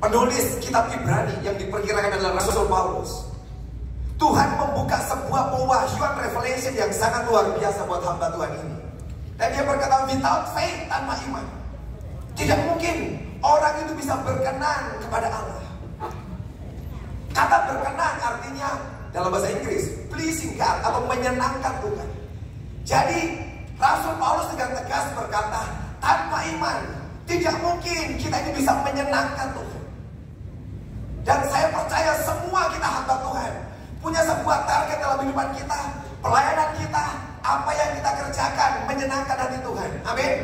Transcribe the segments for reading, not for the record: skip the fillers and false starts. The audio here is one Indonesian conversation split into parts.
penulis kitab Ibrani yang diperkirakan adalah Rasul Paulus, Tuhan membuka sebuah pewahyuan revelation yang sangat luar biasa buat hamba Tuhan ini. Dan dia berkata, without faith, tanpa iman, tidak mungkin orang itu bisa berkenan kepada Allah. Kata berkenan artinya dalam bahasa Inggris pleasing God atau menyenangkan Tuhan. Jadi Rasul Paulus dengan tegas berkata, tanpa iman tidak mungkin kita ini bisa menyenangkan Tuhan. Dan saya percaya semua kita hamba Tuhan punya sebuah target dalam kehidupan kita, pelayanan kita, apa yang kita kerjakan menyenangkan hati Tuhan. Amin.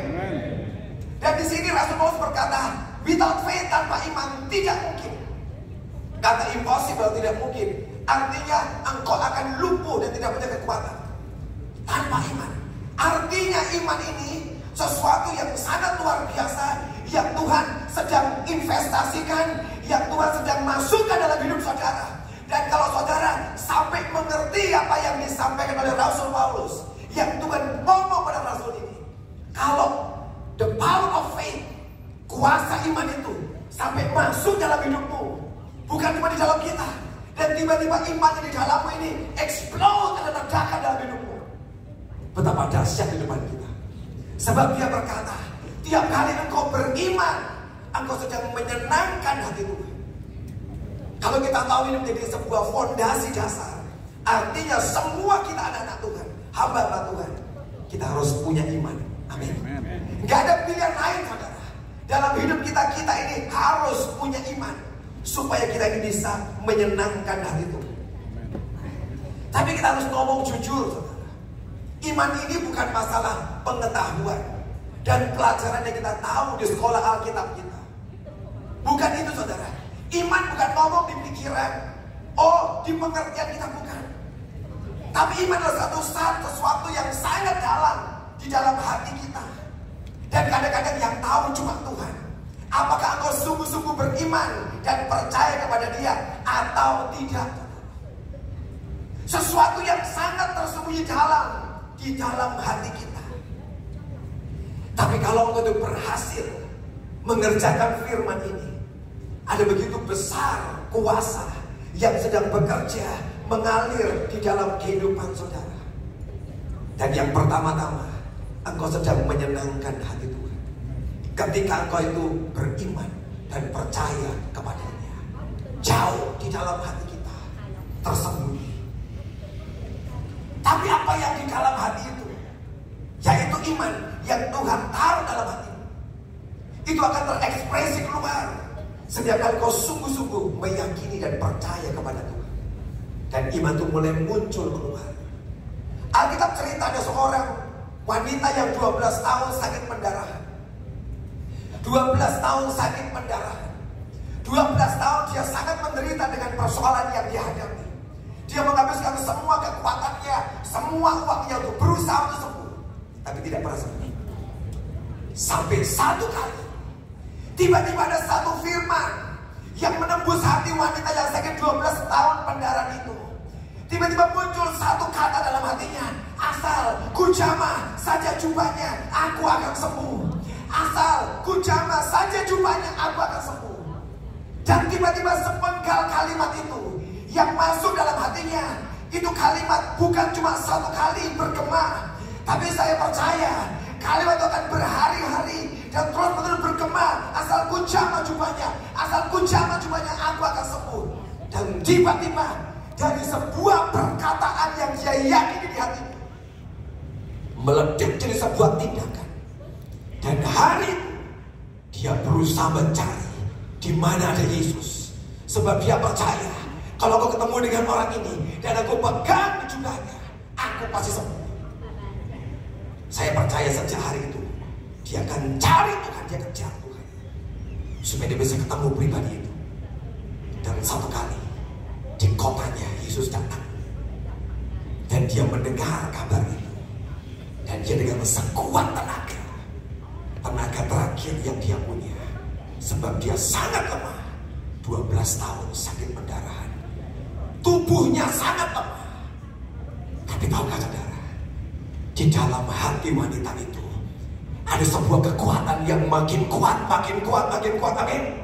Dan di sini Rasul Paulus berkata, without faith, tanpa iman tidak mungkin. Kata impossible, tidak mungkin, artinya engkau akan lumpuh dan tidak punya kekuatan tanpa iman. Artinya iman ini sesuatu yang sangat luar biasa, yang Tuhan sedang investasikan, yang Tuhan sedang masukkan dalam hidup saudara. Dan kalau saudara sampai mengerti apa yang disampaikan oleh Rasul Paulus, yang Tuhan ngomong pada Rasul ini, kalau the power of faith, kuasa iman itu sampai masuk dalam hidupmu, bukan cuma di dalam kita, dan tiba-tiba iman yang di dalammu ini explode dan ledakan dalam hidupmu, betapa dahsyat kehidupan kita. Sebab dia berkata, tiap kali engkau beriman, engkau sedang menyenangkan hati Tuhan. Kalau kita tahu ini menjadi sebuah fondasi dasar, artinya semua kita anak-anak Tuhan, hamba-hamba Tuhan, kita harus punya iman. Amin. Gak ada pilihan lain, saudara. Dalam hidup kita ini harus punya iman, supaya kita ini bisa menyenangkan hati Tuhan. Tapi kita harus ngomong jujur, saudara. Iman ini bukan masalah pengetahuan dan pelajaran yang kita tahu di sekolah Alkitab kita. Bukan itu, saudara. Iman bukan ngomong di pikiran, oh di pengertian kita, bukan. Tapi iman adalah sesuatu yang sangat dalam di dalam hati kita. Dan kadang-kadang yang tahu cuma Tuhan. Apakah engkau sungguh-sungguh beriman dan percaya kepada Dia atau tidak? Sesuatu yang sangat tersembunyi dalam di dalam hati kita. Tapi kalau engkau itu berhasil mengerjakan firman ini, ada begitu besar kuasa yang sedang bekerja mengalir di dalam kehidupan saudara. Dan yang pertama-tama, engkau sedang menyenangkan hati Tuhan ketika engkau itu beriman dan percaya kepadanya. Jauh di dalam hati kita tersembunyi. Tapi apa yang di dalam hati itu, yaitu iman yang Tuhan taruh dalam hatimu, itu akan terekspresi keluar setiap kali kau sungguh-sungguh meyakini dan percaya kepada Tuhan. Dan iman itu mulai muncul keluar. Alkitab cerita ada seorang wanita yang 12 tahun sakit pendarahan. 12 tahun sakit pendarahan. 12 tahun dia sangat menderita dengan persoalan yang dia hadapi. Dia menghabiskan semua kekuatannya, semua uangnya untuk berusaha untuk sembuh, tapi tidak pernah sembuh. Sampai satu kali tiba-tiba ada satu firman yang menembus hati wanita yang sakit 12 tahun pendarahan itu. Tiba-tiba muncul satu kata dalam hatinya, asal ku jamah saja jubahnya, aku akan sembuh. Asal ku jamah saja jubahnya, aku akan sembuh. Dan tiba-tiba sepenggal kalimat itu yang masuk dalam hatinya, itu kalimat bukan cuma satu kali bergema, tapi saya percaya kalimat itu akan berhari-hari dan terus-menerus bergema. Asal ku jamah jubahnya, asal ku jamah jubahnya, aku akan sembuh. Dan tiba-tiba dari sebuah perkataan yang dia yakini di hatinya, meledak jadi sebuah tindakan. Dan hari itu dia berusaha mencari di mana ada Yesus, sebab dia percaya kalau aku ketemu dengan orang ini dan aku pegang jubahnya, aku pasti sembuh. Saya percaya sejak hari itu dia akan cari Tuhan, dia kejar Tuhan, supaya dia bisa ketemu pribadi itu. Dan satu kali di kotanya Yesus datang, dan dia mendengar kabar itu, dan dia dengan sekuat tenaga terakhir yang dia punya, sebab dia sangat lemah. 12 tahun sakit pendarahan, tubuhnya sangat lemah. Tapi tahukah saudara, di dalam hati wanita itu Ada sebuah kekuatan yang makin kuat, makin kuat, makin kuat. Amin.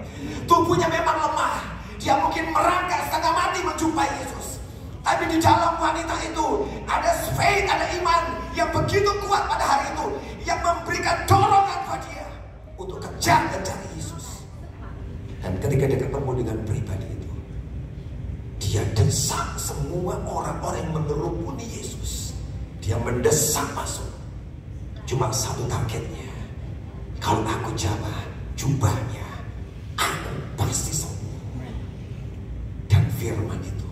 Tubuhnya memang lemah. Dia mungkin merangkak setengah mati menjumpai Yesus. Tapi di dalam wanita itu ada faith, ada iman yang begitu kuat pada hari itu, yang memberikan dorongan pada dia untuk kejar dan cari Yesus. Dan ketika dia ketemu dengan pribadi itu, dia desak semua orang-orang yang mengerumuni Yesus. Dia mendesak masuk. Cuma satu targetnya, kalau aku jabah jubahnya, aku pasti sembuh. Dan firman itu,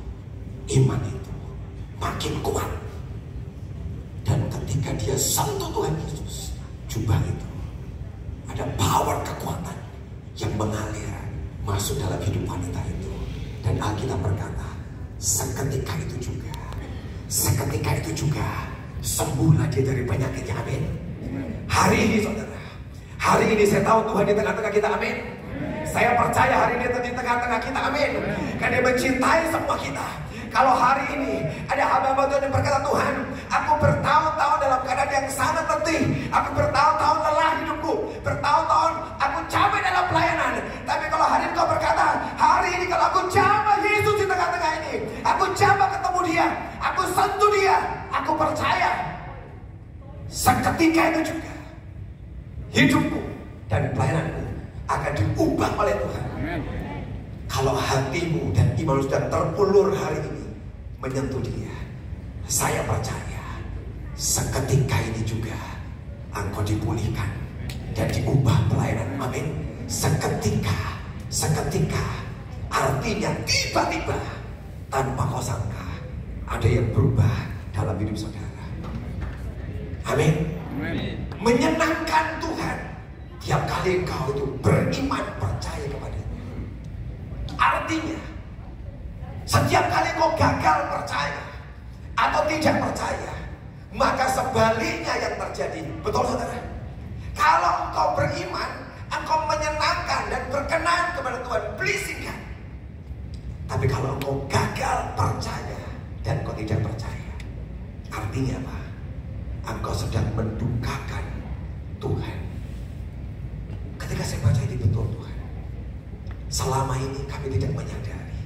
iman itu makin kuat. Dan ketika dia sentuh Tuhan Yesus, jubah itu ada power kekuatan yang mengalir masuk dalam hidup wanita itu. Dan Alkitab berkata, seketika itu juga sembuhlah dia dari penyakitnya. Amin. Hari ini saudara, hari ini saya tahu Tuhan di tengah-tengah kita. Amin. Saya percaya hari ini di tengah-tengah kita. Amin. Karena dia mencintai semua kita. Kalau hari ini ada hamba-hamba Tuhan yang berkata, Tuhan, aku bertahun-tahun dalam keadaan yang sangat letih, aku bertahun-tahun lelah hidupku, bertahun-tahun aku capek dalam pelayanan. Tapi kalau hari ini kau berkata, hari ini kalau aku jamah Yesus di tengah-tengah ini, aku jamah ketemu dia, aku sentuh dia, aku percaya seketika itu juga hidupku dan pelayananku akan diubah oleh Tuhan. Kalau hatimu dan imanmu sudah terulur hari ini menyentuh dia, saya percaya seketika ini juga engkau dipulihkan dan diubah pelayanan. Amin. Seketika artinya tiba-tiba tanpa kau sangka ada yang berubah dalam hidup saudara. Amin. Menyenangkan Tuhan tiap kali engkau itu beriman, percaya kepadanya. Artinya setiap kali kau gagal percaya atau tidak percaya, maka sebaliknya yang terjadi. Betul saudara? Kalau engkau beriman, engkau menyenangkan dan berkenan kepada Tuhan, pleasing kan? Tapi kalau engkau gagal percaya dan engkau tidak percaya, artinya apa? Engkau sedang mendukakan Tuhan. Ketika saya baca ini, betul Tuhan, selama ini kami tidak menyadari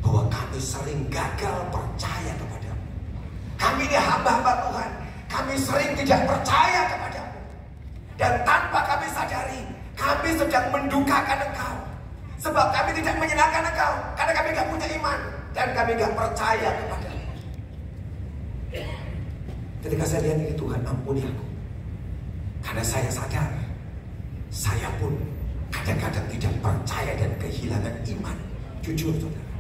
bahwa kami sering gagal percaya kepadamu. Kami ini hamba-hamba Tuhan, kami sering tidak percaya kepadamu. Dan tanpa kami sadari, kami sedang mendukakan Engkau. Sebab kami tidak menyenangkan Engkau, karena kami gak punya iman dan kami gak percaya kepadamu. Ketika saya lihat ini, Tuhan ampuni aku, karena saya sadar saya pun kadang-kadang tidak percaya dan kehilangan iman. Jujur saudara,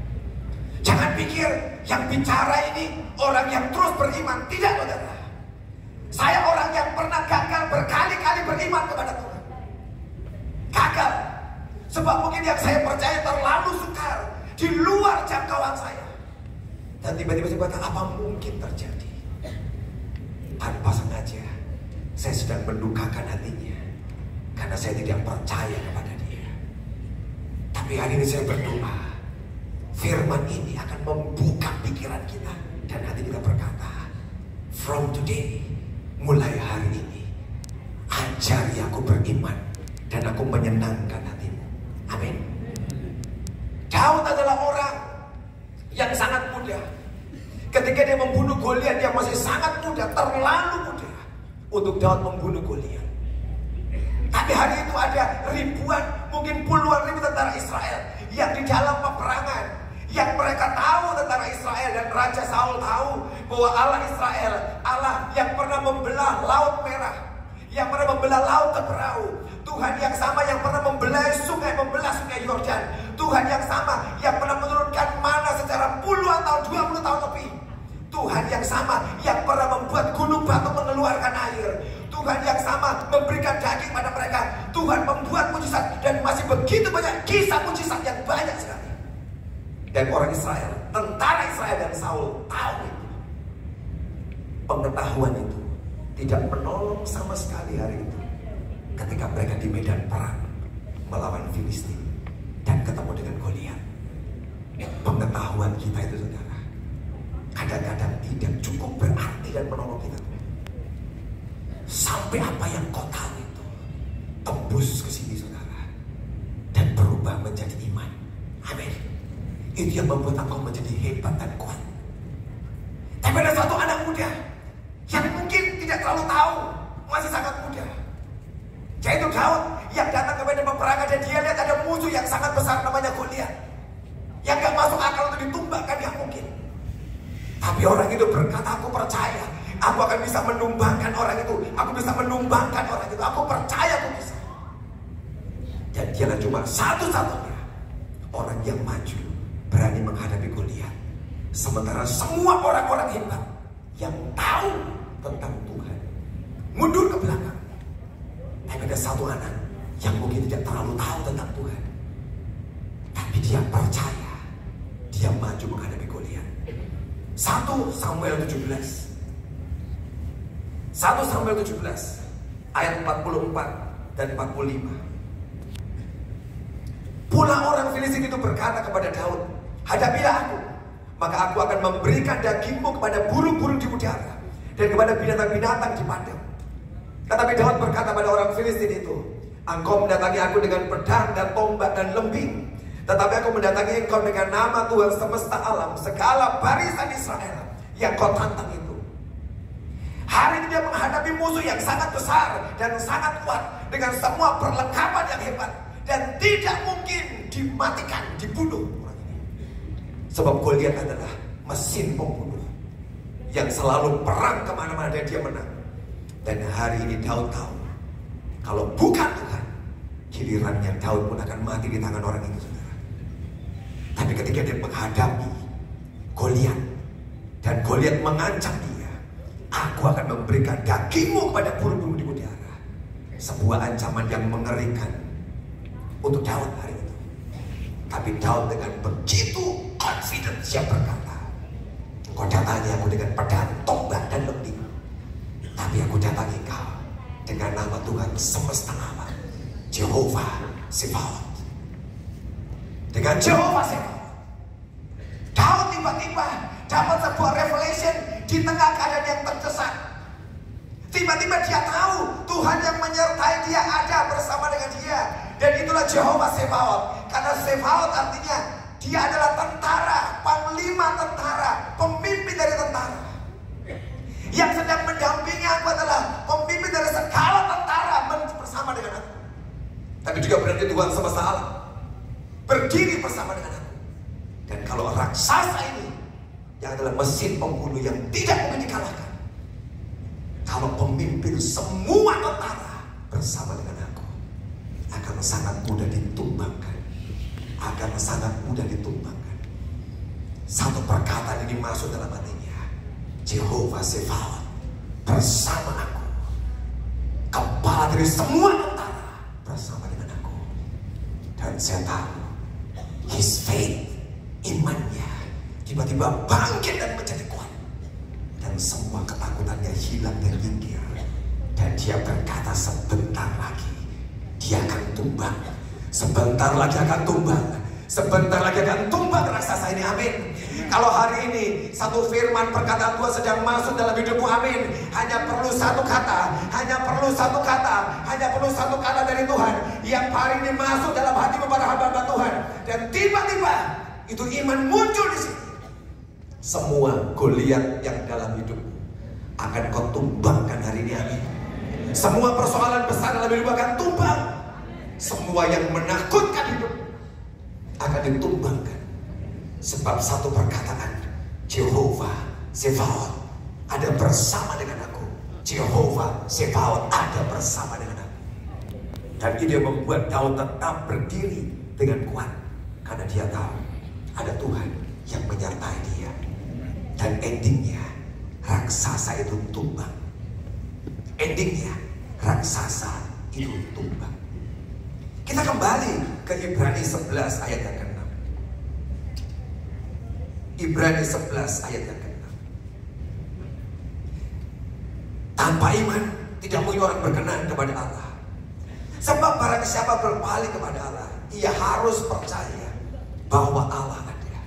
jangan pikir yang bicara ini orang yang terus beriman. Tidak saudara, saya orang yang pernah gagal berkali-kali beriman kepada Tuhan. Gagal sebab mungkin yang saya percaya terlalu sukar, di luar jangkauan saya. Dan tiba-tiba saya berkata, apa mungkin terjadi? Tanpa sengaja saya sedang mendukakan hatinya, karena saya tidak percaya kepada dia. Tapi hari ini saya berdoa, firman ini akan membuka pikiran kita dan hati kita berkata, from today, mulai hari ini, ajari aku beriman dan aku menyenangkan hatimu. Amin. Daud adalah orang yang sangat muda. Ketika dia membunuh Goliat, dia masih sangat muda, terlalu muda untuk Daud membunuh Goliat. Tapi hari itu ada ribuan, mungkin puluhan ribu tentara Israel yang di dalam peperangan, yang mereka tahu tentara Israel, dan Raja Saul tahu bahwa Allah Israel, Allah yang pernah membelah Laut Merah, yang pernah membelah Laut Teberau, Tuhan yang sama yang pernah membelah sungai Yordan, Tuhan yang sama yang pernah menurunkan mana secara puluhan tahun, 20 tahun lebih, Tuhan yang sama yang pernah membuat gunung batu mengeluarkan air, Tuhan yang sama memberikan daging pada mereka, Tuhan membuat mujizat, dan masih begitu banyak kisah mujizat yang banyak sekali. Dan orang Israel, tentara Israel dan Saul tahu itu. Pengetahuan itu tidak menolong sama sekali hari itu ketika mereka di medan perang melawan Filistin dan ketemu dengan Goliat. Pengetahuan kita itu saudara kadang-kadang tidak cukup berarti dan menolong kita. Sampai apa yang kau tahu tembus ke sini saudara, dan berubah menjadi iman. Amin. Itu yang membuat engkau menjadi hebat dan kuat. Tapi ada suatu anak muda yang mungkin tidak terlalu tahu, masih sangat muda, yaitu Daud, yang datang ke medan peperangan dan dia lihat ada musuh yang sangat besar namanya Goliat, yang gak masuk akal untuk ditumbangkan yang mungkin. Tapi orang itu berkata, aku percaya aku akan bisa menumbangkan orang itu. Aku bisa menumbangkan orang itu. Aku percaya aku bisa. Dan dialah cuma satu-satunya orang yang maju berani menghadapi Goliat. Sementara semua orang-orang hebat yang tahu tentang Tuhan mundur ke belakang. Tapi ada satu anak yang mungkin tidak terlalu tahu tentang Tuhan, tapi dia percaya. Dia maju menghadapi Goliat. 1 Samuel 17 ayat 44 dan 45. Pula orang Filistin itu berkata kepada Daud, hadapilah aku, maka aku akan memberikan dagingmu kepada burung-burung di udara dan kepada binatang-binatang di padang. Tetapi Daud berkata pada orang Filistin itu, engkau mendatangi aku dengan pedang dan tombak dan lembing, tetapi aku mendatangi engkau dengan nama Tuhan semesta alam, segala barisan Israel yang kau tantang itu. Hari ini dia menghadapi musuh yang sangat besar dan sangat kuat, dengan semua perlengkapan yang hebat, dan tidak mungkin dimatikan, dibunuh orang ini. Sebab Goliat adalah mesin pembunuh yang selalu perang kemana-mana dan dia menang. Dan hari ini Daud tahu, kalau bukan Tuhan, gilirannya Daud pun akan mati di tangan orang itu, saudara. Tapi ketika dia menghadapi Goliat, dan Goliat mengancam dia, aku akan memberikan dagingmu kepada burung-burung di udara. Sebuah ancaman yang mengerikan untuk Daud hari itu. Tapi Daud dengan begitu confident siap berkata, engkau datangi aku dengan pedang, tombak dan lembing, tapi aku datangi engkau dengan nama Tuhan semesta alam, Jehovah Sebaot. Dengan Jehovah Sebaot, Daud tiba-tiba dapat sebuah revelation di tengah keadaan yang terdesak. Tiba-tiba dia tahu Tuhan yang menyertai dia ada bersama dengan dia. Dan itulah Jehovah Sebaot. Karena Sebaot artinya dia adalah tentara, panglima tentara, pemimpin dari tentara. Yang sedang mendampingi aku adalah pemimpin dari segala tentara bersama dengan aku. Tapi juga berarti Tuhan semesta alam berdiri bersama dengan aku. Dan kalau raksasa ini, yang adalah mesin pembunuh yang tidak mungkin dikalahkan, kalau pemimpin semua tentara bersama dengan aku, akan sangat mudah ditumbangkan. Akan sangat mudah ditumbangkan. Satu perkataan ini masuk dalam hatinya, Jehovah Sebaot bersama aku, kepala dari semua tentara bersama dengan aku. Dan saya tahu his faith, imannya tiba-tiba bangkit dan menjadi kuat, dan semua ketakutannya hilang dan minggir. Dan dia berkata, sebentar lagi dia akan tumbang, sebentar lagi akan tumbang, sebentar lagi akan tumbang raksasa ini. Amin. Kalau hari ini satu firman perkataan Tuhan sedang masuk dalam hidupmu, amin. Hanya perlu satu kata, hanya perlu satu kata, hanya perlu satu kata dari Tuhan yang hari ini masuk dalam hati para hamba-hamba Tuhan, dan tiba-tiba itu iman muncul di sini. Semua Goliat yang dalam hidupmu akan kau tumbangkan hari ini, amin. Semua persoalan besar dalam hidup akan tumbang. Semua yang menakutkan hidup akan ditumbangkan. Sebab satu perkataan, Jehovah Sebaot ada bersama dengan aku. Jehovah Sebaot ada bersama dengan aku. Dan ini membuat Daud tetap berdiri dengan kuat, karena dia tahu ada Tuhan yang menyertai dia. Dan endingnya raksasa itu tumbang. Endingnya raksasa itu tumbang. Kita kembali ke Ibrani 11 ayat yang ke-6. Ibrani 11 ayat yang ke-6. Tanpa iman tidak mungkin orang berkenan kepada Allah. Sebab barang siapa berpaling kepada Allah, ia harus percaya bahwa Allah ada.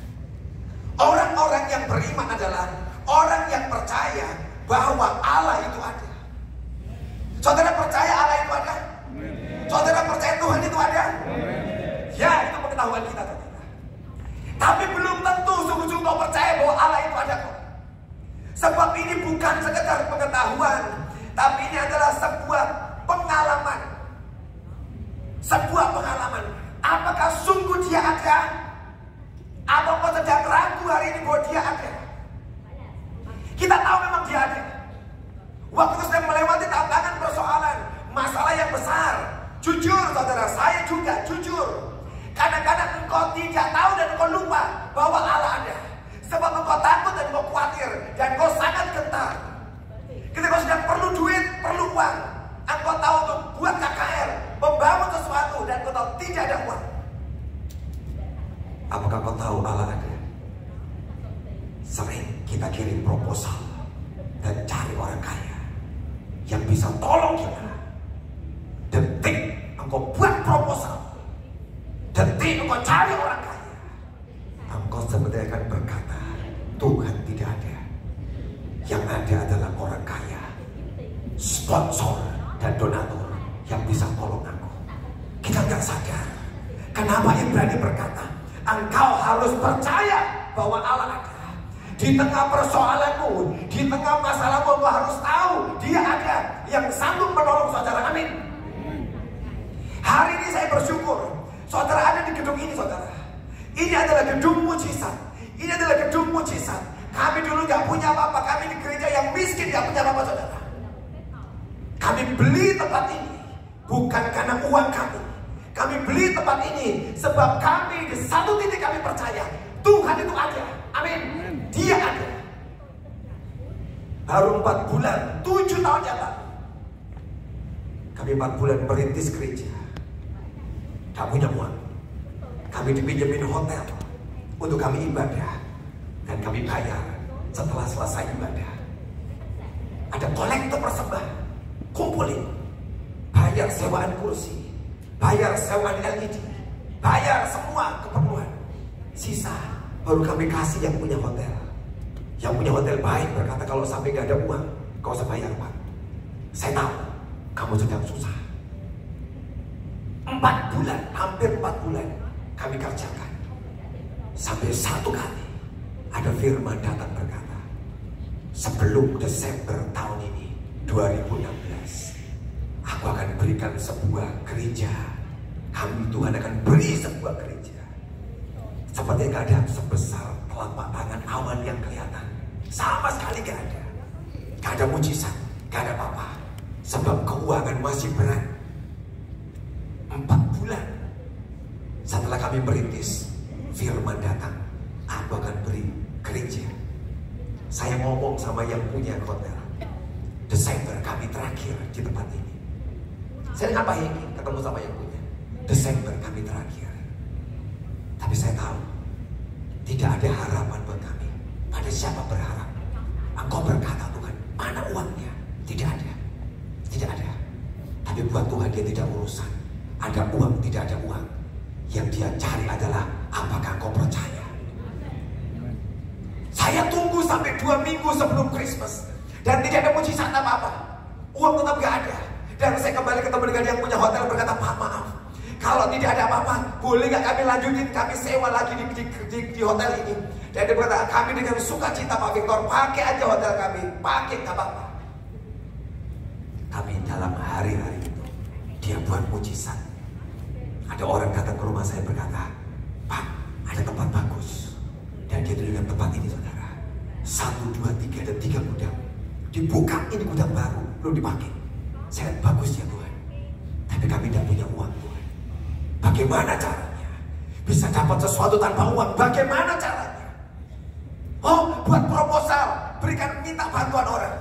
Orang-orang yang beriman adalah orang yang percaya bahwa Allah itu ada. Saudara percaya Allah itu ada? Saudara pengetahuan kita, saudara. Tapi belum tentu sungguh-sungguh kau percaya bahwa Allah itu ada kok. Sebab ini bukan sekedar pengetahuan, tapi ini adalah sebuah pengalaman. Sebuah pengalaman. Apakah sungguh dia ada? Atau kau sedang ragu hari ini bahwa dia ada? Kita tahu memang dia ada. Waktu sedang melewati tantangan persoalan, masalah yang besar. Jujur saudara, saya juga jujur. Kadang-kadang engkau tidak tahu dan engkau lupa bahwa Allah ada. Sebab engkau takut dan engkau khawatir dan engkau sangat gentar. Ketika kau sedang perlu duit, perlu uang, engkau tahu untuk buat KKR, membangun sesuatu, dan engkau tahu tidak ada uang. Apakah kau tahu Allah ada? Sering kita kirim proposal dan cari orang kaya yang bisa tolong kita. Detik engkau buat proposal, detik engkau cari orang kaya, engkau sebenarnya akan berkata, Tuhan tidak ada. Yang ada adalah orang kaya, sponsor dan donatur yang bisa tolong aku. Kita nggak sadar. Kenapa Ibrani berkata, engkau harus percaya bahwa Allah ada. Di tengah persoalanmu, di tengah masalahmu, engkau harus tahu dia ada yang sanggup menolong saudara. Amin. Hari ini saya bersyukur saudara ada di gedung ini, saudara. Ini adalah gedung mujizat. Ini adalah gedung mujizat. Kami dulu gak punya apa-apa. Kami di gereja yang miskin gak punya apa-apa, saudara. Kami beli tempat ini bukan karena uang kami. Kami beli tempat ini sebab kami di satu titik kami percaya Tuhan itu ada. Amin. Dia ada. Baru 4 bulan, 7 tahun yang lalu kami 4 bulan merintis gereja. Gak punya uang. Kami dipinjemin hotel untuk kami ibadah, dan kami bayar setelah selesai ibadah. Ada kolektor persembahan, kumpulin, bayar sewaan kursi, bayar sewaan LED, bayar semua keperluan. Sisa baru kami kasih yang punya hotel. Yang punya hotel baik berkata, kalau sampai gak ada uang, kau usah bayar, Pak. Saya tahu kamu sedang susah. 4 bulan, hampir 4 bulan kami kerjakan. Sampai satu kali ada firman datang berkata, sebelum Desember tahun ini 2016, aku akan berikan sebuah gereja. Kami Tuhan akan beri sebuah gereja seperti keadaan sebesar telapak tangan awan yang kelihatan. Sama sekali gak ada. Gak ada mujizat, gak ada apa-apa. Sebab keuangan masih berat. 4 bulan setelah kami merintis, firman datang, aku akan beri gereja. Saya ngomong sama yang punya hotel, Desember kami terakhir di tempat ini. Saya ngapain ketemu sama yang punya? Desember kami terakhir. Tapi saya tahu tidak ada harapan buat kami. Pada siapa berharap? Engkau berkata, Tuhan, mana uangnya? Tidak ada. Tidak ada. Tapi buat Tuhan dia tidak urusan. Ada uang, tidak ada uang. Yang dia cari adalah apakah kau percaya. Saya tunggu sampai 2 minggu sebelum Christmas dan tidak ada mujizat apa-apa. Uang tetap gak ada. Dan saya kembali ketemu dengan yang punya hotel, berkata, Pak, maaf, kalau tidak ada apa-apa, boleh gak kami lanjutin, kami sewa lagi di hotel ini. Dan dia berkata, kami dengan sukacita Pak Victor, pakai aja hotel kami, pakai gak apa-apa. Tapi dalam hari-hari itu dia buat mujizat. Ada orang datang ke rumah saya berkata, Pak, ada tempat bagus. Dan dia dengan tempat ini, saudara, 1, 2, 3, ada 3 gudang. Dibuka, ini gudang baru, belum dipakai. Saya lihat bagus ya Tuhan. Tapi kami tidak punya uang, Tuhan. Bagaimana caranya bisa dapat sesuatu tanpa uang? Bagaimana caranya? Oh, buat proposal, berikan, minta bantuan orang.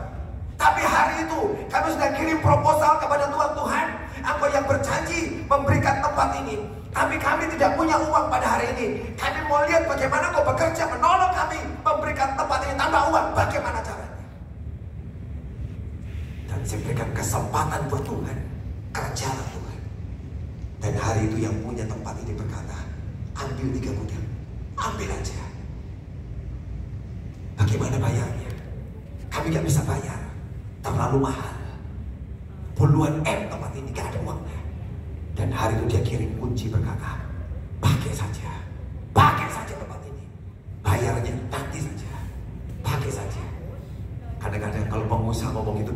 Tapi hari itu kami sudah kirim proposal kepada Tuhan, Engkau yang berjanji memberikan tempat ini. Tapi kami tidak punya uang pada hari ini. Kami mau lihat bagaimana Engkau bekerja menolong kami memberikan tempat ini tanpa uang. Bagaimana caranya? Dan saya berikan kesempatan buat Tuhan, kerjalah Tuhan. Dan hari itu yang punya tempat ini berkata, ambil 3 gudang, ambil aja. Bagaimana bayarnya? Kami gak bisa bayar, terlalu mahal. Puluhan M tempat ini gak ada uangnya. Dan hari itu dia kirim kunci berkata, pakai saja.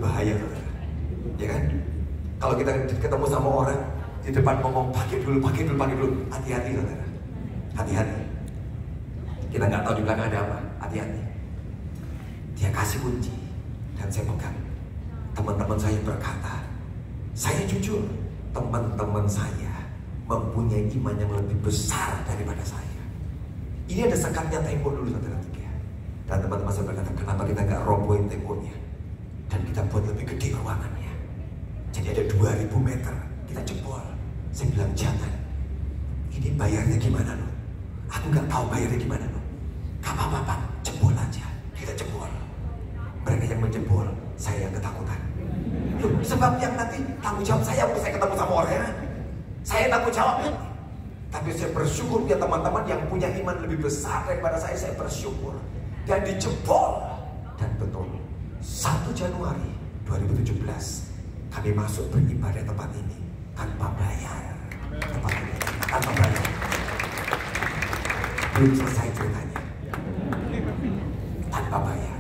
bahaya, saudara. Ya kan? Kalau kita ketemu sama orang di depan ngomong pakai dulu, hati-hati, saudara. Hati-hati. Kita nggak tahu di belakang ada apa. Hati-hati. Dia kasih kunci dan saya pegang. Teman-teman saya berkata, saya jujur, teman-teman saya mempunyai iman yang lebih besar daripada saya. Ini ada sekatnya tembok dulu, saudara. Dan teman-teman saya berkata, kenapa kita nggak robohin temboknya dan kita buat lebih gede ruangannya. Jadi ada 2000 meter, kita jebol. Saya bilang, jangan. Ini bayarnya gimana loh? Aku nggak tahu bayarnya gimana loh. Gak apa-apa, Pak, jebol aja. Kita jebol. Mereka yang menjebol, saya yang ketakutan. Loh, sebab yang nanti tanggung jawab saya waktu saya ketemu sama orangnya. Saya tanggung jawab. Tapi saya bersyukur ya teman-teman yang punya iman lebih besar daripada saya bersyukur. Dan dijebol. Dan betul, 1 Januari 2017 kami masuk beribadah tempat ini tanpa bayar. Tempat ini tanpa bayar. Belum selesai ceritanya. Tanpa bayar.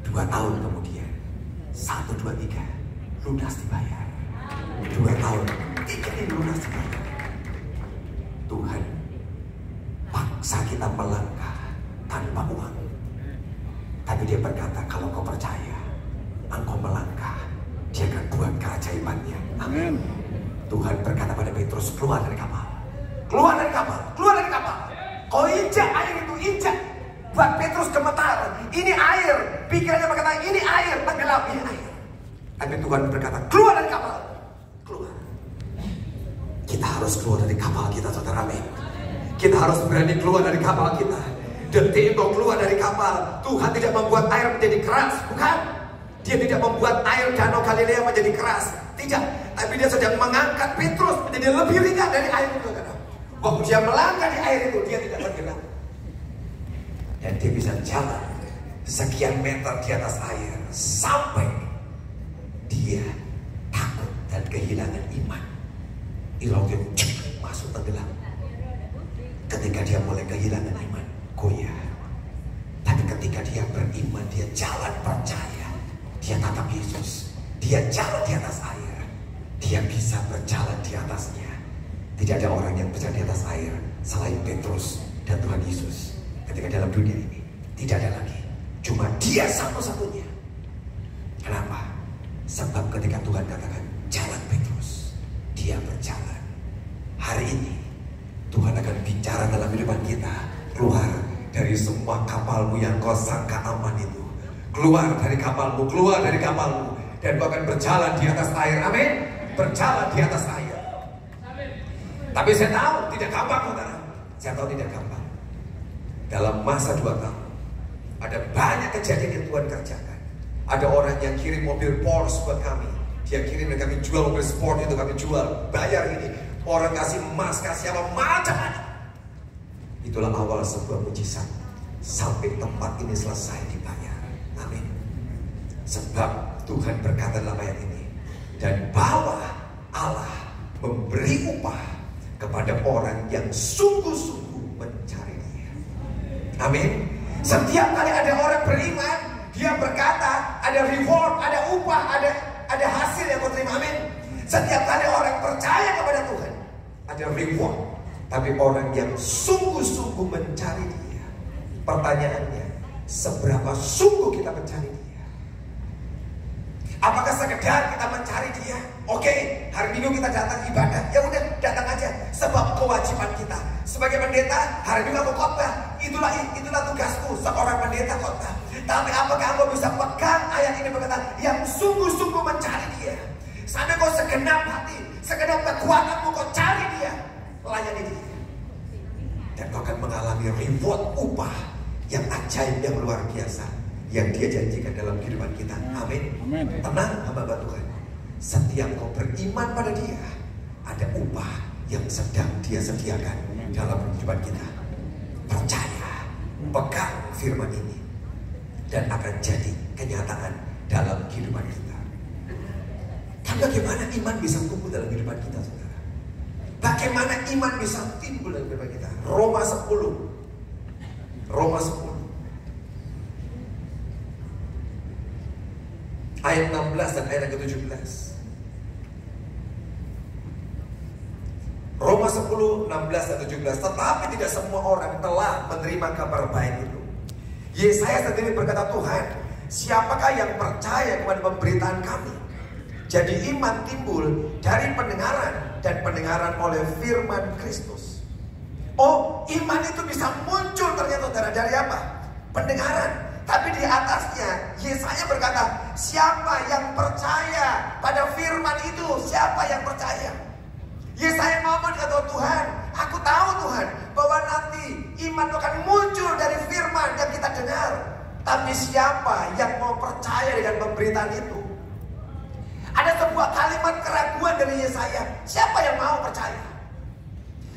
2 tahun kemudian, 1, 2, 3 lunas dibayar. 2 tahun, 3 ini lunas dibayar. Tuhan paksa kita melangkah tanpa uang. Tapi dia berkata, kalau kau percaya, engkau melangkah, dia akan buat keajaibannya. Amin. Tuhan berkata pada Petrus, keluar dari kapal. Keluar dari kapal, keluar dari kapal. Kau injak air itu, injak. Buat Petrus gemetar. Ini air. Pikirannya berkata, ini air, tenggelam, ini air. Tapi Tuhan berkata, keluar dari kapal. Keluar. Kita harus keluar dari kapal kita, saudara. Amin. Kita harus berani keluar dari kapal kita. Detik engkau keluar dari kapal, Tuhan tidak membuat air menjadi keras, bukan? Dia tidak membuat air danau Galilea menjadi keras, tidak. Tapi dia sedang mengangkat Petrus menjadi lebih ringan dari air itu. Waktu dia melangkah di air itu, dia tidak tenggelam. Dan dia bisa jalan sekian meter di atas air sampai dia takut dan kehilangan iman. Lalu dia masuk tenggelam. Ketika dia mulai kehilangan iman, goyah. Tapi ketika dia beriman, dia jalan percaya, dia tatap Yesus, dia jalan di atas air, dia bisa berjalan di atasnya. Tidak ada orang yang berjalan di atas air selain Petrus dan Tuhan Yesus. Ketika dalam dunia ini tidak ada lagi, cuma dia satu-satunya. Kenapa? Sebab ketika Tuhan katakan jalan Petrus, dia berjalan. Hari ini Tuhan akan bicara dalam kehidupan kita. Keluar dari semua kapalmu yang kau sangka aman itu. Keluar dari kapalmu, keluar dari kapalmu. Dan kau akan berjalan di atas air. Amin. Berjalan di atas air. Tapi saya tahu tidak gampang, saudara. Saya tahu tidak gampang. Dalam masa 2 tahun, ada banyak kejadian yang Tuhan kerjakan. Ada orang yang kirim mobil Porsche buat kami. Dia kirim dan kami jual mobil sport itu, kami jual. Bayar ini. Orang kasih emas, kasih apa, macam-macam. Itulah awal sebuah mujizat. Sampai tempat ini selesai dibayar. Amin. Sebab Tuhan berkata dalam ayat ini, dan bahwa Allah memberi upah kepada orang yang sungguh-sungguh mencari Dia. Amin. Setiap kali ada orang beriman, dia berkata ada reward, ada upah, ada hasil yang kau terima. Amin. Setiap kali orang percaya kepada Tuhan, ada reward. Tapi orang yang sungguh-sungguh mencari Dia, pertanyaannya, seberapa sungguh kita mencari Dia? Apakah sekedar kita mencari Dia? Oke, hari Minggu kita datang ibadah, ya udah datang aja. Sebab kewajiban kita sebagai pendeta, hari Minggu aku khotbah. Itulah tugasku seorang pendeta khotbah. Tapi apakah engkau bisa pegang ayat ini berkata, yang sungguh-sungguh mencari Dia? Sampai kau segenap hati, segenap kekuatanmu kau cari Dia, layani Dia, dan kau akan mengalami reward upah yang ajaib, yang luar biasa, yang Dia janjikan dalam kehidupan kita. Amin. Tenang hamba Tuhan, setiap kau beriman pada Dia, ada upah yang sedang Dia sediakan dalam kehidupan kita. Percaya, pegang firman ini, dan akan jadi kenyataan dalam kehidupan kita. Dan bagaimana iman bisa tumbuh dalam kehidupan kita, saudara? Bagaimana iman bisa timbul dalam kehidupan kita? Roma 10. ayat 16 dan ayat ke-17. Roma 10, 16 dan 17. Tetapi tidak semua orang telah menerima kabar baik itu. Yesaya sendiri berkata, Tuhan, siapakah yang percaya kepada pemberitaan kami? Jadi iman timbul dari pendengaran, dan pendengaran oleh firman Kristus. Oh, iman itu bisa muncul ternyata saudara dari apa? Pendengaran. Tapi di atasnya Yesaya berkata, siapa yang percaya pada firman itu? Siapa yang percaya? Yesaya ngomong, kata Tuhan, aku tahu Tuhan bahwa nanti iman akan muncul dari firman yang kita dengar. Tapi siapa yang mau percaya dengan pemberitaan itu? Ada sebuah kalimat keraguan dari Yesaya. Siapa yang mau percaya?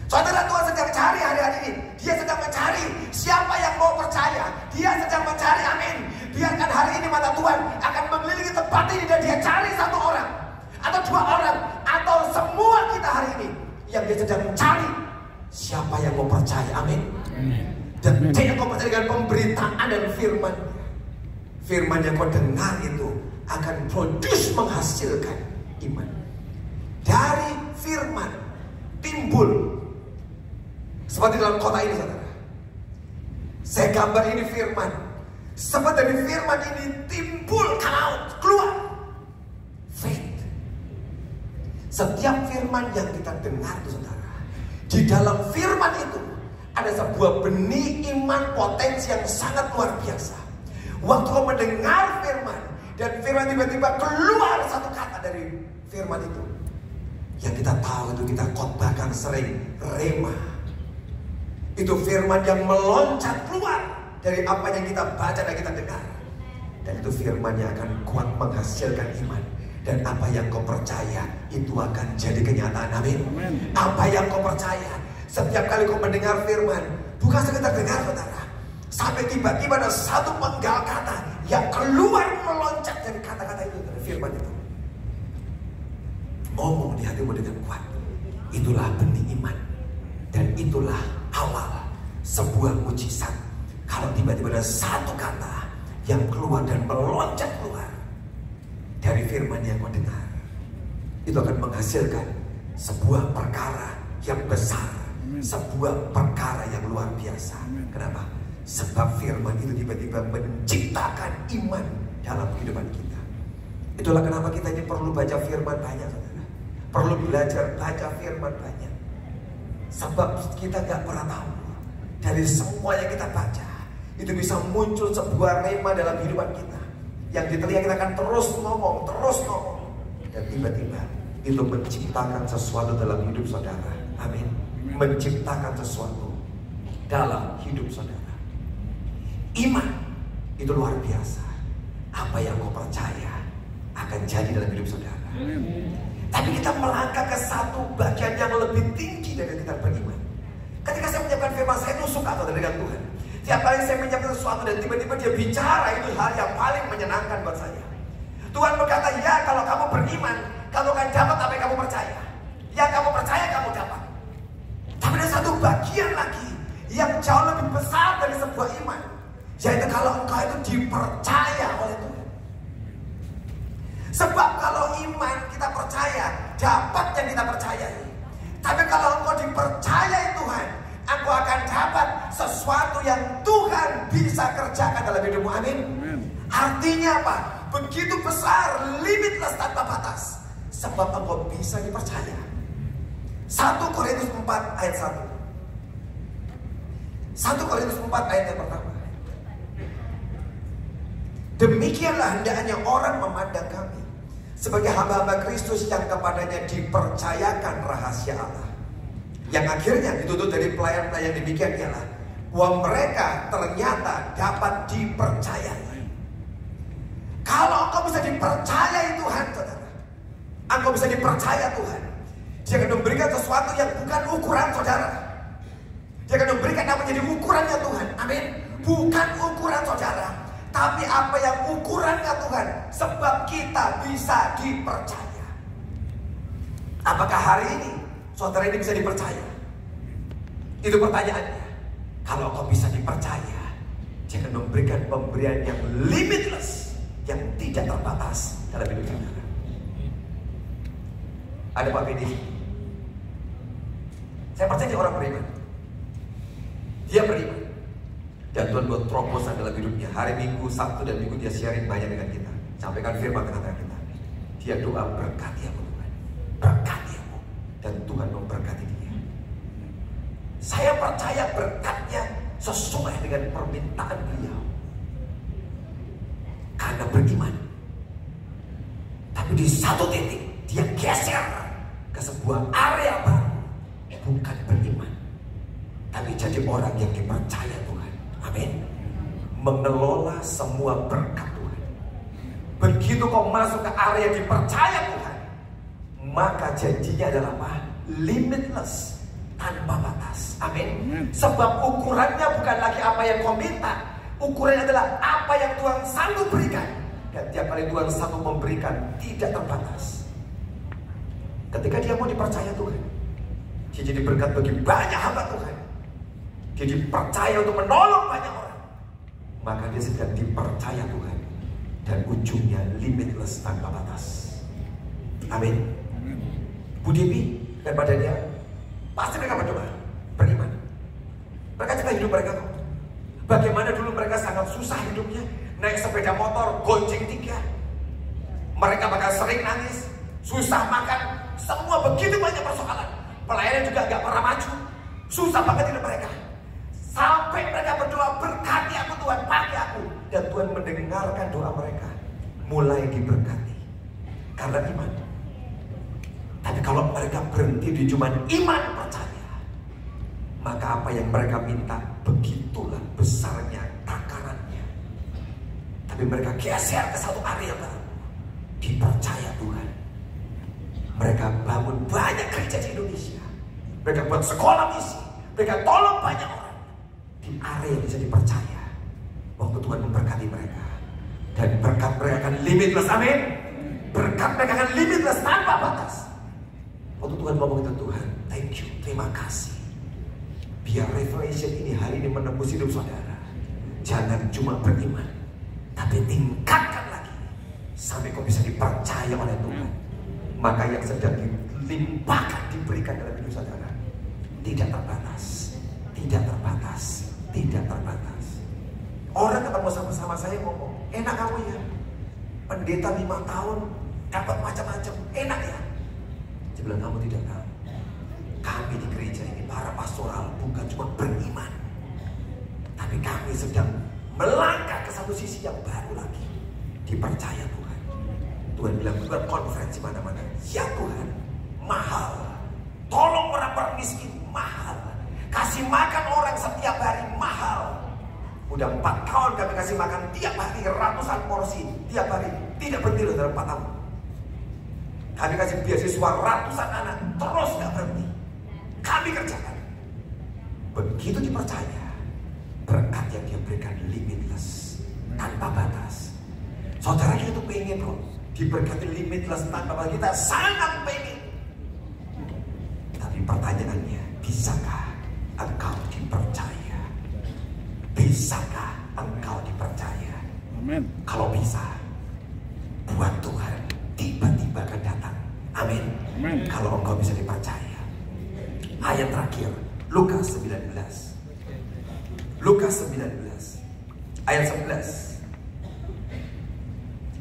Saudara, Tuhan sedang cari hari-hari ini. Dia sedang mencari siapa yang mau percaya. Dia sedang mencari, amin. Biarkan hari ini mata Tuhan akan mengelilingi tempat ini, dan dia cari satu orang atau dua orang atau semua kita hari ini yang dia sedang mencari siapa yang mau percaya, amin. Dan dia yang mau percaya dengan pemberitaan dan firman. Firman yang kau dengar itu akan produce, menghasilkan iman. Dari firman timbul, seperti dalam kota ini saudara. Saya gambar ini firman. Seperti dari firman ini timbul keluar faith. Setiap firman yang kita dengar itu saudara, di dalam firman itu ada sebuah benih iman potensi yang sangat luar biasa. Waktu kau mendengar firman, dan firman tiba-tiba keluar satu kata dari firman itu, yang kita tahu itu kita khotbahkan sering, rema. Itu firman yang meloncat keluar dari apa yang kita baca dan kita dengar. Dan itu firman yang akan kuat menghasilkan iman. Dan apa yang kau percaya itu akan jadi kenyataan, amin. Apa yang kau percaya, setiap kali kau mendengar firman, bukan sekedar dengar saudara, sampai tiba-tiba ada satu penggal kata yang keluar meloncat dari kata-kata itu, dari firman itu. Ngomong di hatimu dengan kuat. Itulah benih iman. Dan itulah awal sebuah mujizat. Kalau tiba-tiba ada satu kata yang keluar dan meloncat keluar dari firman yang kau dengar, itu akan menghasilkan sebuah perkara yang besar, sebuah perkara yang luar biasa. Kenapa? Sebab firman itu tiba-tiba menciptakan iman dalam kehidupan kita. Itulah kenapa kita ini perlu baca firman banyak saudara. Perlu belajar baca firman banyak. Sebab kita gak pernah tahu, dari semua yang kita baca itu bisa muncul sebuah rema dalam kehidupan kita, yang di telinga kita akan terus ngomong. Dan tiba-tiba itu menciptakan sesuatu dalam hidup saudara, amin. Menciptakan sesuatu dalam hidup saudara. Iman itu luar biasa. Apa yang kau percaya akan jadi dalam hidup saudara. Tapi kita melangkah ke satu bagian yang lebih tinggi dari kita beriman. Ketika saya menyiapkan firman, saya itu suka dengan Tuhan. Tiap kali saya menyiapkan sesuatu dan tiba-tiba dia bicara, itu hal yang paling menyenangkan buat saya. Tuhan berkata, ya kalau kamu beriman, kamu akan dapat apa yang kamu percaya. Ya kamu percaya, kamu dapat. Tapi ada satu bagian lagi yang jauh lebih besar dari sebuah iman, yaitu kalau engkau itu dipercaya oleh Tuhan. Sebab kalau iman kita percaya, dapat yang kita percayai. Tapi kalau engkau dipercayai Tuhan, engkau akan dapat sesuatu yang Tuhan bisa kerjakan dalam hidupmu, amin. Artinya apa? Begitu besar, limitless, tanpa batas. Sebab engkau bisa dipercaya. 1 Korintus 4 ayat 1. 1 Korintus 4 ayat yang pertama. Demikianlah hendaknya orang memandang kami sebagai hamba-hamba Kristus yang kepadanya dipercayakan rahasia Allah, yang akhirnya dituntut dari pelayan-pelayan demikian ialah bahwa mereka ternyata dapat dipercayai. Kalau engkau bisa dipercayai Tuhan saudara, engkau bisa dipercaya Tuhan, dia akan memberikan sesuatu yang bukan ukuran saudara. Dia akan memberikan apa menjadi ukurannya Tuhan, amin. Bukan ukuran saudara, tapi apa yang ukurannya Tuhan, sebab kita bisa dipercaya. Apakah hari ini saudara ini bisa dipercaya? Itu pertanyaannya. Kalau kau bisa dipercaya, dia akan memberikan pemberian yang limitless, yang tidak terbatas dalam hidup saudara. Ada Pak Bedi. Saya percaya dia orang beriman. Dia beriman. Dan Tuhan buat terobosan dalam hidupnya. Hari Minggu, Sabtu dan Minggu dia sharing banyak dengan kita. Sampaikan firman tengah-tengah kita. Dia doa, berkati aku Tuhan. Berkati aku. Dan Tuhan memberkati dia. Saya percaya berkatnya sesuai dengan permintaan beliau. Karena beriman. Tapi di satu titik dia geser ke sebuah area baru. Bukan beriman, tapi jadi orang yang dipercaya Tuhan. Amin. Mengelola semua berkat Tuhan. Begitu kau masuk ke area dipercaya Tuhan, maka janjinya adalah apa? Limitless, tanpa batas. Amin. Sebab ukurannya bukan lagi apa yang kau minta, ukurannya adalah apa yang Tuhan sanggup berikan. Dan tiap kali Tuhan sanggup memberikan, tidak terbatas. Ketika dia mau dipercaya Tuhan, dia jadi berkat bagi banyak hamba Tuhan. Dia dipercaya untuk menolong banyak orang. Maka dia sedang dipercaya Tuhan. Dan ujungnya limitless, tanpa batas. Amin. Bu Devi dan Pak Daniel, pasti mereka berdoa, beriman. Mereka cerita hidup mereka kok. Bagaimana dulu mereka sangat susah hidupnya. Naik sepeda motor, gonceng 3. Mereka bakal sering nangis, susah makan. Semua begitu banyak persoalan. Pelayanan juga gak pernah maju. Susah banget hidup mereka. Sampai mereka berdoa, berkati aku Tuhan, pakai aku. Dan Tuhan mendengarkan doa mereka. Mulai diberkati karena iman. Tapi kalau mereka berhenti di cuma iman percaya, maka apa yang mereka minta, begitulah besarnya takarannya. Tapi mereka geser ke satu area baru. Dipercaya Tuhan. Mereka bangun banyak gereja di Indonesia. Mereka buat sekolah misi. Mereka tolong banyak orang. Di area yang bisa dipercaya. Waktu Tuhan memberkati mereka. Dan berkat mereka akan limitless. Amin. Berkat mereka akan limitless, tanpa batas. Waktu Tuhan ngomong itu, Tuhan, thank you, terima kasih. Biar revelation ini hari ini menembus hidup saudara. Jangan cuma beriman, tapi tingkatkan lagi. Sampai kau bisa dipercaya oleh Tuhan. Maka yang sedang dilimpahkan, diberikan dalam hidup saudara, tidak terbatas, tidak terbatas, tidak terbatas. Orang ketemu sama saya ngomong, enak kamu ya, pendeta 5 tahun dapat macam-macam, enak ya. Saya bilang, kamu tidak tahu, kami di gereja ini para pastoral bukan cuma beriman, tapi kami sedang melangkah ke satu sisi yang baru lagi, dipercaya Tuhan. Tuhan bilang, bukan konferensi mana-mana. Ya Tuhan, mahal. Tolong orang miskin, mahal. Kasih makan orang setiap hari, mahal. Udah 4 tahun kami kasih makan tiap hari ratusan porsi. Tiap hari, tidak berhenti loh dalam 4 tahun. Kami kasih beasiswa ratusan anak, terus gak berhenti. Kami kerjakan. Begitu dipercaya, berkat yang dia berikan limitless, tanpa batas. Saudara kita tuh pengen kok diberkati limitless, tanpa batas. Kita sangat pengen. Tapi pertanyaannya, bisakah engkau dipercaya? Bisakah engkau dipercaya? Amin. Kalau bisa, buat Tuhan tiba-tiba akan datang. Amin. Amin. Kalau engkau bisa dipercaya. Ayat terakhir, Lukas 19. Lukas 19 ayat 11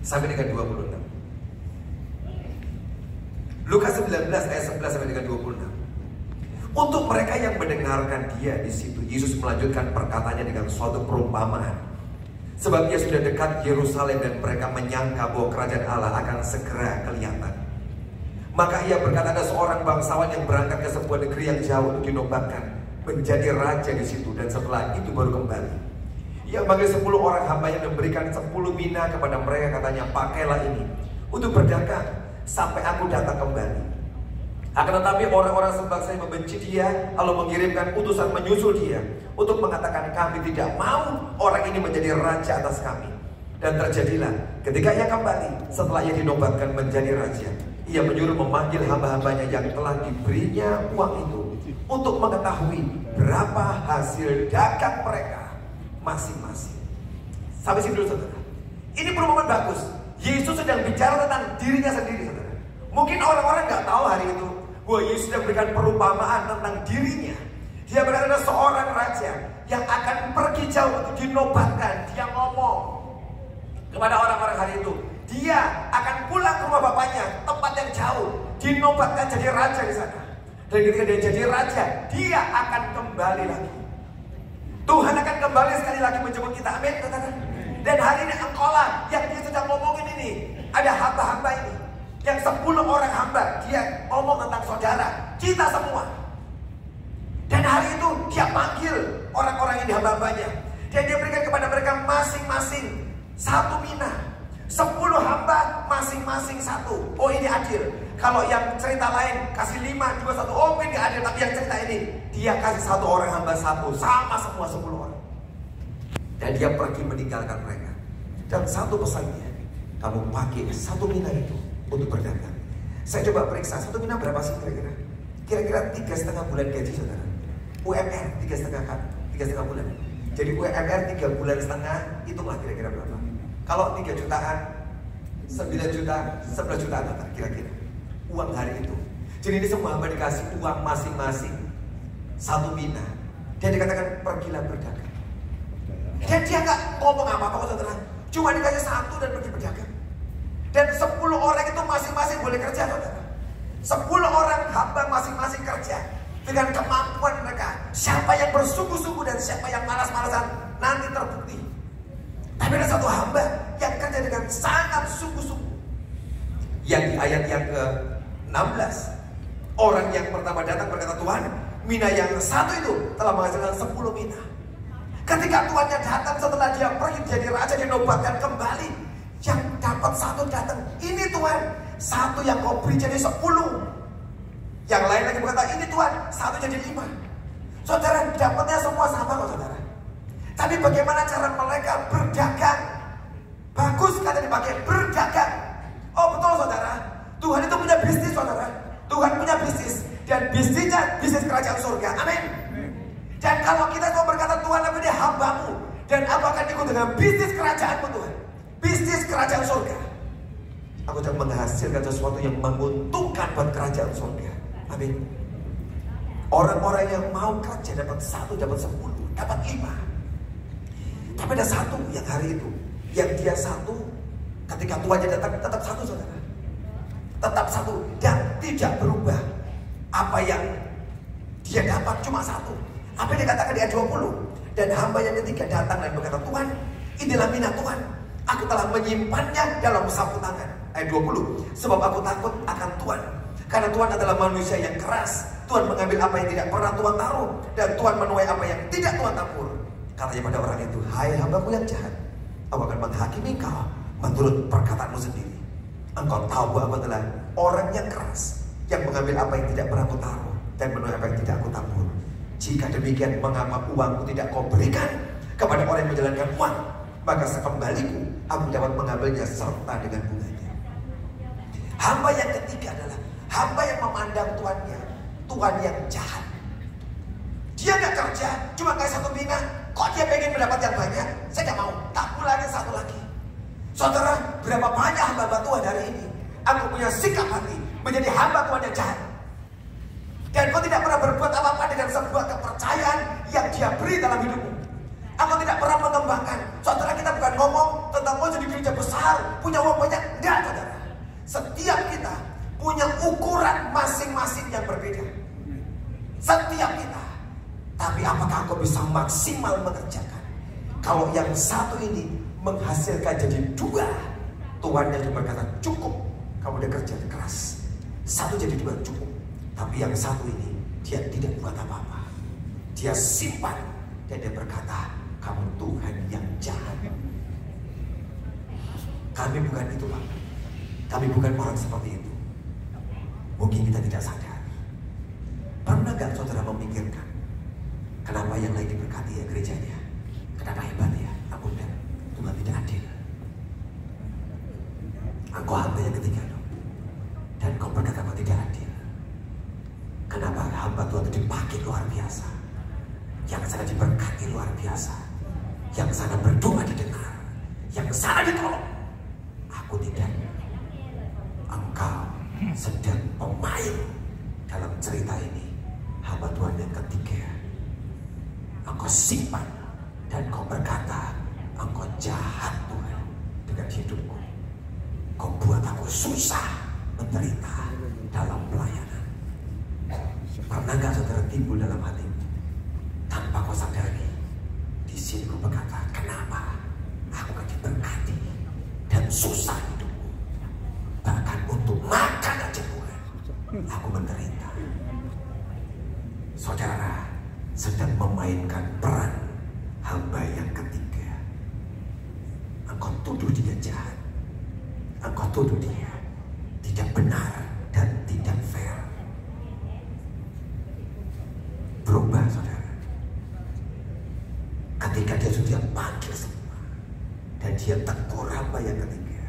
sampai dengan 26. Lukas 19 ayat 11 sampai dengan 26. Untuk mereka yang mendengarkan dia di situ, Yesus melanjutkan perkataannya dengan suatu perumpamaan. Sebab ia sudah dekat Yerusalem dan mereka menyangka bahwa kerajaan Allah akan segera kelihatan. Maka ia berkata, ada seorang bangsawan yang berangkat ke sebuah negeri yang jauh untuk dinobatkan menjadi raja di situ, dan setelah itu baru kembali. Ia memanggil 10 orang hamba yang memberikan 10 mina kepada mereka, katanya, pakailah ini untuk berdagang sampai aku datang kembali. Akan tetapi orang-orang sebangsa yang membenci dia lalu mengirimkan utusan menyusul dia untuk mengatakan, kami tidak mau orang ini menjadi raja atas kami. Dan terjadilah ketika ia kembali setelah ia dinobatkan menjadi raja, ia menyuruh memanggil hamba-hambanya yang telah diberinya uang itu untuk mengetahui berapa hasil dagang mereka masing-masing. Sampai sini dulu saudara. Ini perumpamaan bagus. Yesus sedang bicara tentang dirinya sendiri, saudara. Mungkin orang-orang nggak tahu hari itu bahwa Yesus sedang memberikan perumpamaan tentang dirinya. Dia berkata ada seorang raja yang akan pergi jauh untuk dinobatkan. Dia ngomong kepada orang-orang hari itu, dia akan pulang ke rumah bapaknya, tempat yang jauh, dinobatkan jadi raja di sana. Dan ketika dia jadi raja, dia akan kembali lagi. Tuhan akan kembali sekali lagi menjemput kita. Amin, saudara. Dan hari ini engkaulah yang dia sedang ngomongin ini. Ada hamba-hamba ini, yang 10 orang hamba. Dia ngomong tentang saudara, kita semua. Dan hari itu dia panggil orang-orang yang di hamba-hambanya. Dan dia berikan kepada mereka masing-masing 1 mina. 10 hamba masing-masing 1. Oh, ini adil. Kalau yang cerita lain kasih 5, 2, 1. Oh, ini adil. Tapi yang cerita ini, dia kasih 1 orang hamba 1. Sama semua 10 orang. Dan dia pergi meninggalkan mereka. Dan satu pesannya, kamu pakai 1 mina itu untuk berdagang. Saya coba periksa 1 mina berapa sih kira-kira? Kira-kira 3,5 bulan gaji, saudara. UMR 3,5 bulan. Jadi UMR 3 bulan setengah, hitunglah kira-kira berapa. Kalau 3 jutaan, 9 juta, 11 jutaan kira-kira uang hari itu. Jadi ini semua hamba dikasih uang masing-masing 1 mina. Dan dikatakan pergilah berdagang. Dan dia nggak ngomong apa-apa, saudara. Cuma dikasih 1 dan pergi berdagang. Dan 10 orang itu masing-masing boleh kerja, saudara. 10 orang hamba masing-masing kerja dengan kemampuan mereka. Siapa yang bersungguh-sungguh dan siapa yang malas-malasan nanti terbukti. Tapi ada 1 hamba yang kerja dengan sangat sungguh-sungguh. Yang di ayat yang ke-16, orang yang pertama datang berkata, Tuhan, mina yang 1 itu telah menghasilkan 10 mina. Ketika tuannya datang setelah dia pergi jadi raja, dinobatkan kembali. Yang dapat 1 datang, ini Tuhan, 1 yang kau beri jadi 10. Yang lain lagi berkata, ini Tuhan, 1 jadi 5. Saudara, dapatnya semua sama kok, saudara. Tapi bagaimana cara mereka berdagang? Bagus kata dipakai, berdagang. Oh betul, saudara. Tuhan itu punya bisnis, saudara. Tuhan punya bisnis. Dan bisnisnya bisnis kerajaan surga. Amin. Dan kalau kita mau berkata, Tuhan aku ini hambamu, dan aku akan ikut dengan bisnis kerajaanmu, Tuhan. Bisnis kerajaan surga. Aku akan menghasilkan sesuatu yang menguntungkan buat kerajaan surga. Amin. Orang-orang yang mau kerja dapat 1, dapat 10, dapat 5. Tapi ada 1 yang hari itu, yang dia 1, ketika tuannya datang tetap 1, saudara. Tetap 1 dan tidak berubah. Apa yang dia dapat cuma 1. Apa yang dikatakan di ayat 20? Dan hamba yang ketiga datang dan berkata, Tuhan, inilah mina Tuhan. Aku telah menyimpannya dalam sapu tangan. Ayat 20. Sebab aku takut akan Tuhan. Karena Tuhan adalah manusia yang keras. Tuhan mengambil apa yang tidak pernah Tuhan taruh. Dan Tuhan menuai apa yang tidak Tuhan tabur. Katanya pada orang itu, hai hambaku yang jahat, aku akan menghakimi kau menurut perkataanmu sendiri. Engkau tahu bahwa aku adalah orang yang keras, yang mengambil apa yang tidak pernah aku taruh dan menuai apa yang tidak aku tabur. Jika demikian, mengapa uangku tidak kau berikan kepada orang yang menjalankan uang? Maka sekembaliku aku dapat mengambilnya serta dengan bunganya. Hamba yang ketiga adalah hamba yang memandang tuannya, Tuhan yang jahat. Dia gak kerja, cuma kayak 1 mina. Kok dia pengen mendapat yang banyak? Saya gak mau, tak pulangin 1 lagi. Saudara, berapa banyak hamba Tuhan hari ini? Aku punya sikap hati menjadi hamba Tuhan yang jahat. Dan kau tidak pernah berbuat apa-apa dengan sebuah kepercayaan yang dia beri dalam hidupmu. Aku tidak pernah mengembangkan. Saudara, kita bukan ngomong tentang mau jadi gereja besar, punya uang banyak. Tidak, saudara. Setiap kita punya ukuran masing-masing yang berbeda. Setiap kita. Tapi apakah kau bisa maksimal mengerjakan? Kalau yang 1 ini menghasilkan jadi 2, Tuhannya cuma berkata, cukup. Kamu udah kerja keras. 1 jadi 2 cukup. Tapi yang 1 ini, dia tidak buat apa-apa. Dia simpan. Dan dia berkata, kamu Tuhan yang jahat. Kami bukan itu, Pak. Kami bukan orang seperti itu. Mungkin kita tidak sadar. Pernah gak saudara memikirkan, kenapa yang lain diberkati ya gerejanya? Kenapa hebat ya? Aku enggak. Tuhan tidak adil. Engkau hamba yang ketiga dong. Dan kau berkata kau tidak adil. Kenapa hamba Tuhan itu dipakai luar biasa? Yang sana diberkati luar biasa. Yang sana berdoa didengar. yang sana ditolong, aku tidak. Engkau sedang pemain dalam cerita ini. Hamba Tuhan yang ketiga, engkau simpan dan kau berkata, engkau jahat Tuhan dengan hidupku. Kau buat aku susah menderita dalam pelayanan. Pernah gak saudara timbul dalam hatimu tanpa kau sadari? Di sini kau berkata, kenapa aku gak diberkati dan susah hidupku? Bahkan untuk makan aja Tuhan aku menderita. Saudara sedang memainkan peran hamba yang ketiga. Engkau tuduh dia jahat, engkau tuduh dia tidak benar dan tidak fair. Berubah saudara ketika dia sudah panggil semua dan dia tegur hamba yang ketiga,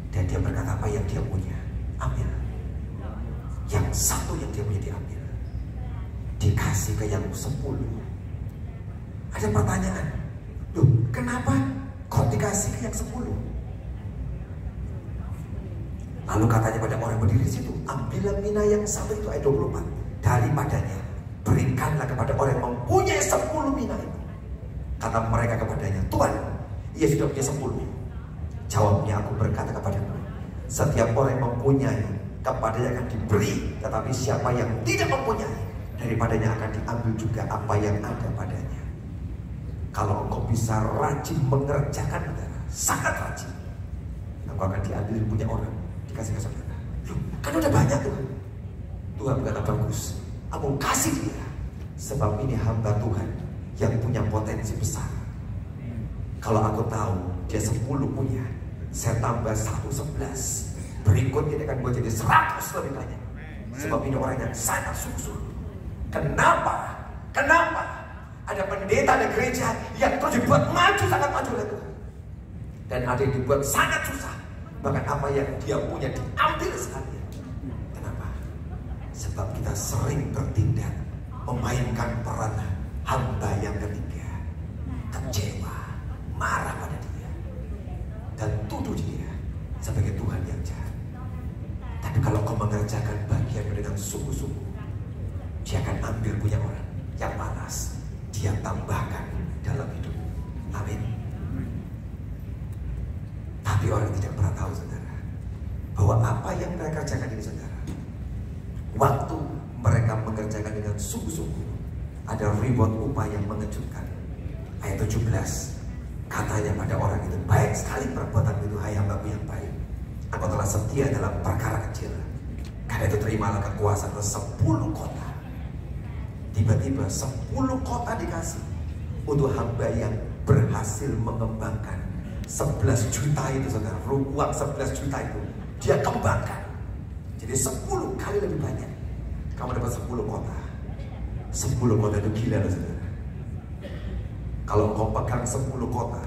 dan dia berkata, apa yang dia punya ambil, yang satu yang dia punya diambil, dikasih ke yang 10. Ada pertanyaan, loh kenapa kok dikasih ke yang 10? Lalu katanya pada orang berdiri di situ, ambillah mina yang satu itu, ayat 24, daripadanya berikanlah kepada orang yang mempunyai 10 mina itu. Kata mereka kepadanya, Tuhan, ia sudah punya 10. Jawabnya, aku berkata kepadamu, setiap orang yang mempunyai, kepadanya akan diberi, tetapi siapa yang tidak mempunyai, daripadanya akan diambil juga apa yang ada padanya. Kalau engkau bisa rajin mengerjakan, saudara, sangat rajin, engkau akan diambil punya orang, dikasih ke saudara. Loh, kan udah banyak tuh. Tuhan berkata, bagus, aku kasih dia, sebab ini hamba Tuhan yang punya potensi besar. Kalau aku tahu dia 10 punya, saya tambah 1, 11. Berikutnya dia akan buat jadi 100 lebih banyak. Sebab ini orang yang sangat sungguh-sungguh. Kenapa? Kenapa? Ada pendeta dan gereja yang terus dibuat maju, sangat maju oleh Tuhan. Dan ada yang dibuat sangat susah. Bahkan apa yang dia punya diambil sekalian. Kenapa? Sebab kita sering bertindak memainkan peran hamba yang ketiga. Kecewa, marah pada dia, dan tuduh dia sebagai Tuhan yang jahat. Tapi kalau kau mengerjakan bagian dengan sungguh-sungguh, dia akan ambil punya orang yang malas, dia tambahkan dalam hidup. Amin. Tapi orang tidak pernah tahu, saudara, bahwa apa yang mereka kerjakan ini, saudara, waktu mereka mengerjakan dengan sungguh-sungguh, ada reward upah yang mengejutkan. Ayat 17, katanya pada orang itu, baik sekali perbuatan itu, hai hambaku yang baik, aku telah setia dalam perkara kecil, karena itu terimalah kekuasaan ke 10 kota. Tiba-tiba 10 kota dikasih untuk hamba yang berhasil mengembangkan 11 juta itu, saudara. Uang 11 juta itu dia kembangkan jadi 10 kali lebih banyak. Kamu dapat 10 kota. 10 kota itu gila loh, saudara. Kalau kau pegang 10 kota,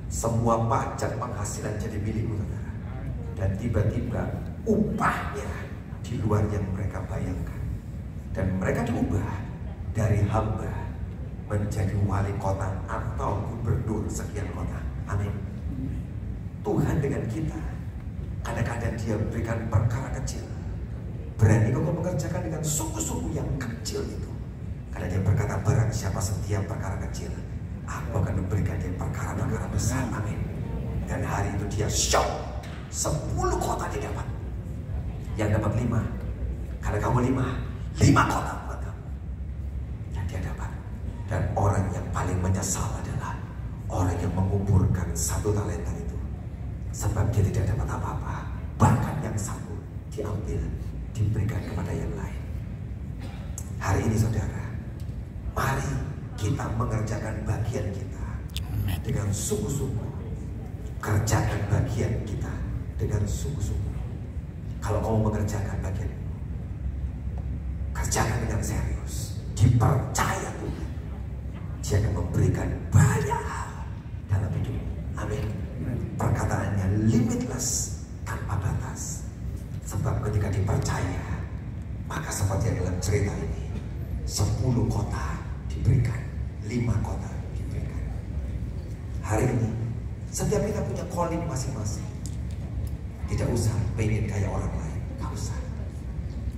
semua pajak penghasilan jadi milikmu, saudara. Dan tiba-tiba upahnya di luar yang mereka bayangkan. Dan mereka diubah dari hamba menjadi wali kota atau gubernur sekian kota. Amin. Tuhan dengan kita, kadang-kadang dia berikan perkara kecil. Berani kau mengerjakan dengan sungguh-sungguh yang kecil itu. Karena dia berkata, barang siapa setia perkara kecil, aku akan memberikan dia perkara-perkara besar. Amin. Dan hari itu dia shock, 10 kota dia dapat. Yang dapat 5, karena kamu 5 kota buat kamu yang dia dapat. Dan orang yang paling menyesal adalah orang yang menguburkan 1 talenta itu, sebab dia tidak dapat apa-apa. Bahkan yang 1 diambil, diberikan kepada yang lain. Hari ini, saudara, mari kita mengerjakan bagian kita dengan sungguh-sungguh. Kerjakan bagian kita dengan sungguh-sungguh. Kalau kamu mengerjakan bagian, kerjakan dengan serius, dipercaya Tuhan, dia akan memberikan banyak hal dalam hidup. Amin. Perkataannya limitless, tanpa batas. Sebab ketika dipercaya, maka seperti yang dalam cerita ini, 10 kota diberikan, 5 kota diberikan. Hari ini Setiap kita punya calling masing-masing. Tidak usah pengen kayak orang lain, gak usah.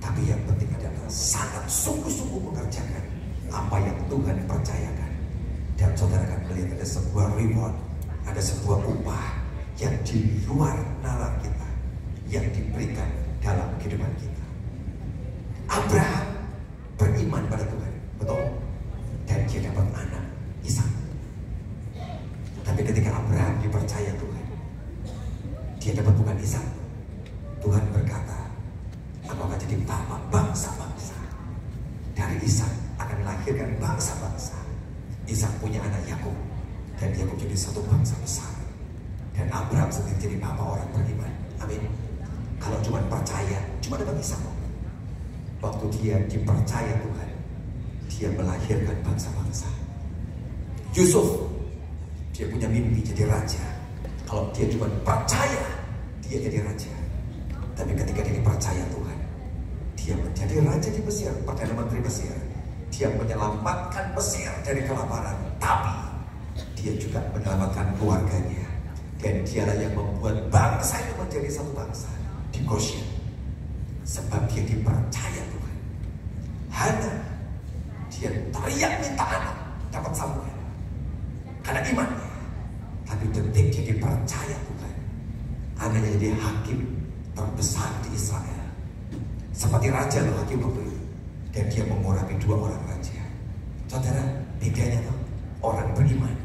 Tapi yang penting adalah sangat sungguh-sungguh mengerjakan apa yang Tuhan percayakan. Dan saudara akan melihat ada sebuah reward, ada sebuah upah yang di luar nalar kita, yang diberikan dalam kehidupan kita. Abraham beriman pada Tuhan, betul? Dan dia dapat anak Ishak. Tapi ketika Abraham dipercaya Tuhan, dia dapat bukan Ishak. Tuhan berkata, aku akan jadi bapak bangsa-bangsa. Dari Ishak akan dilahirkan bangsa-bangsa. Ishak punya anak Yakub, dan Yakub jadi satu bangsa besar. Dan Abraham sendiri jadi bapak orang beriman. Amin. Kalau cuma percaya, cuma dapat Ishak. Waktu dia dipercaya Tuhan, dia melahirkan bangsa-bangsa. Yusuf, dia punya mimpi jadi raja. Kalau dia cuma percaya, dia jadi raja. Tapi ketika dia dipercaya Tuhan, dia menjadi raja di Mesir, Perdana Menteri Mesir. Dia menyelamatkan Mesir dari kelaparan, tapi dia juga menyelamatkan keluarganya. Dan dialah yang membuat bangsa itu menjadi satu bangsa di Goshen. Sebab dia dipercaya Tuhan. Hana, dia teriak minta anak, dapat Samuel karena imannya. Tapi detik dia dipercaya Tuhan, anaknya jadi hakim terbesar di Israel. Seperti raja loh hakim waktu itu. Dan dia mengurangi 2 orang raja. Saudara, bedanya tuh orang beriman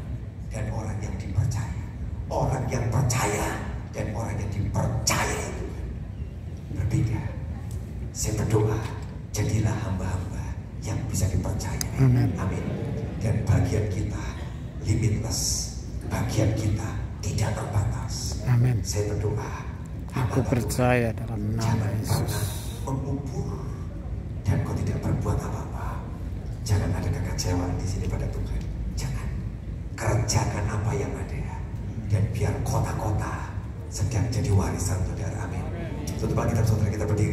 dan orang yang dipercaya. Orang yang percaya dan orang yang dipercaya itu berbeda. Saya berdoa, jadilah hamba-hamba yang bisa dipercaya. Amin. Dan bagian kita limitless. Bagian kita tidak terbatas. Amin. Saya berdoa, aku percaya dalam nama Yesus. Mengubur dan kau tidak berbuat apa-apa. Jangan ada kekecewaan di sini pada Tuhan. Jangan. Kerjakan apa yang ada. Dan biar kota-kota sedang jadi warisan saudara. Amin. Tutup Alkitab saudara, kita berdiri.